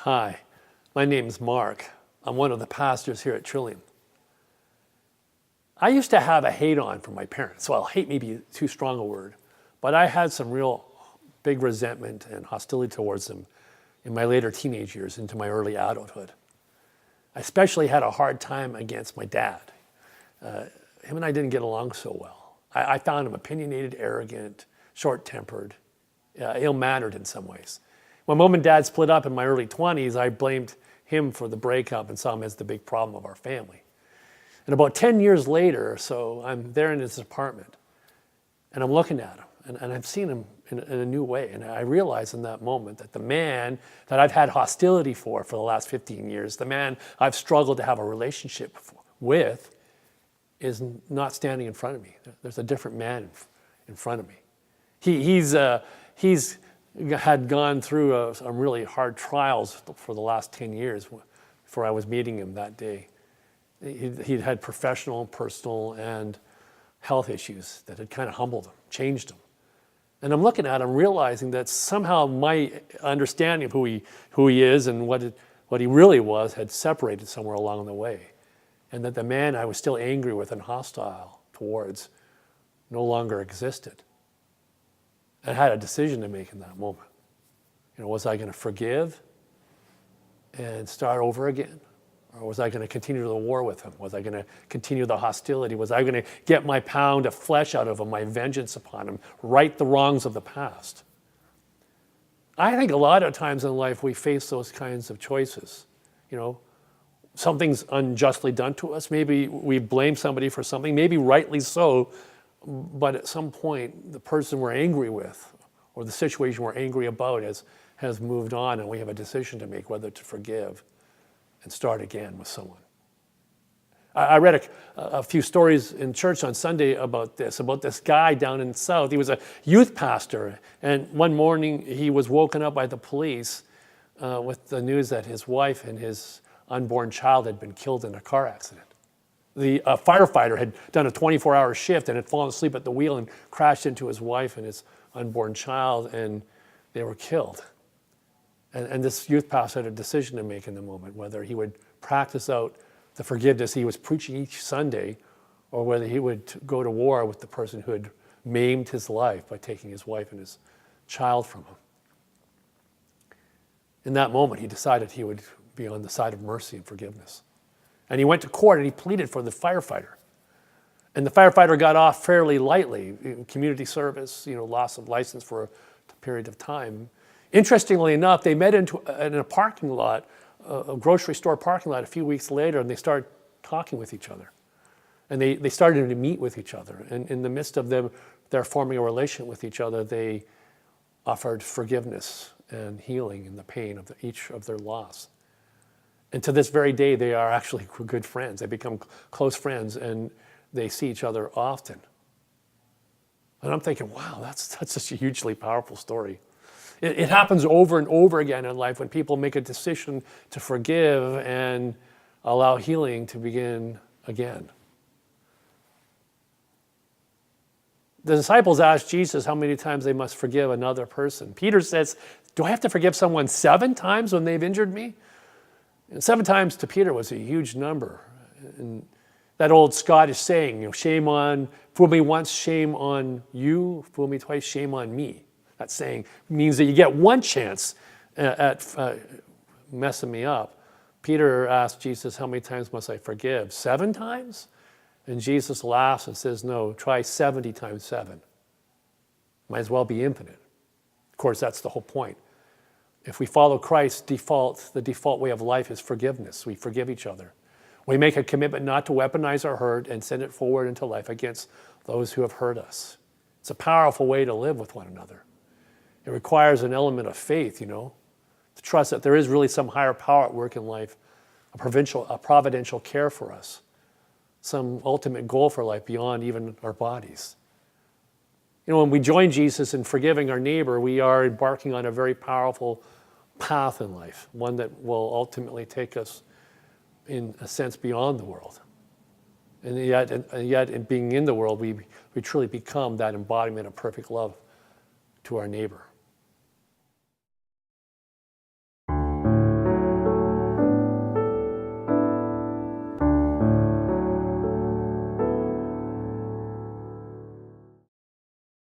Hi, my name is Mark. I'm one of the pastors here at Trillium. I used to have a hate-on for my parents. Well, hate may be too strong a word, but I had some real big resentment and hostility towards them in my later teenage years into my early adulthood. I especially had a hard time against my dad. Him and I didn't get along so well. I found him opinionated, arrogant, short-tempered, ill-mannered in some ways. When Mom and Dad split up in my early 20s, I blamed him for the breakup and saw him as the big problem of our family. And about 10 years later, so I'm there in his apartment, and I'm looking at him, and I've seen him in a new way. And I realized in that moment that the man that I've had hostility for the last 15 years, the man I've struggled to have a relationship with, is not standing in front of me. There's a different man in front of me. He's had gone through some really hard trials for the last 10 years before I was meeting him that day. He'd had professional, personal, and health issues that had kind of humbled him, changed him. And I'm looking at him realizing that somehow my understanding of who he is and what he really was had separated somewhere along the way. And that the man I was still angry with and hostile towards no longer existed. I had a decision to make in that moment. Was I going to forgive and start over again? Or was I going to continue the war with him? Was I going to continue the hostility? Was I going to get my pound of flesh out of him, my vengeance upon him, right the wrongs of the past? I think a lot of times in life we face those kinds of choices. Something's unjustly done to us. Maybe we blame somebody for something, maybe rightly so, but at some point the person we're angry with or the situation we're angry about has moved on, and we have a decision to make whether to forgive and start again with someone. I read a few stories in church on Sunday about this guy down in the South. He was a youth pastor, and one morning he was woken up by the police with the news that his wife and his unborn child had been killed in a car accident. The firefighter had done a 24-hour shift and had fallen asleep at the wheel and crashed into his wife and his unborn child, and they were killed. And this youth pastor had a decision to make in the moment, whether he would practice out the forgiveness he was preaching each Sunday, or whether he would go to war with the person who had maimed his life by taking his wife and his child from him. In that moment, he decided he would be on the side of mercy and forgiveness. And he went to court and he pleaded for the firefighter. And the firefighter got off fairly lightly, community service, loss of license for a period of time. Interestingly enough, they met in a parking lot, a grocery store parking lot a few weeks later, and they started talking with each other. And they started to meet with each other. And in the midst of their forming a relationship with each other, they offered forgiveness and healing in the pain of each of their loss. And to this very day, they are actually good friends. They become close friends, and they see each other often. And I'm thinking, wow, that's just a hugely powerful story. It happens over and over again in life when people make a decision to forgive and allow healing to begin again. The disciples asked Jesus how many times they must forgive another person. Peter says, do I have to forgive someone 7 times when they've injured me? And 7 times to Peter was a huge number. And that old Scottish saying, shame on, fool me once, shame on you, fool me twice, shame on me. That saying means that you get one chance at messing me up. Peter asked Jesus, how many times must I forgive? 7 times? And Jesus laughs and says, no, try 70 times 7. Might as well be infinite. Of course, that's the whole point. If we follow Christ, the default way of life is forgiveness. We forgive each other. We make a commitment not to weaponize our hurt and send it forward into life against those who have hurt us. It's a powerful way to live with one another. It requires an element of faith, to trust that there is really some higher power at work in life, a providential care for us, some ultimate goal for life beyond even our bodies. When we join Jesus in forgiving our neighbor, we are embarking on a very powerful path in life, one that will ultimately take us, in a sense, beyond the world. And yet in being in the world, we truly become that embodiment of perfect love to our neighbor.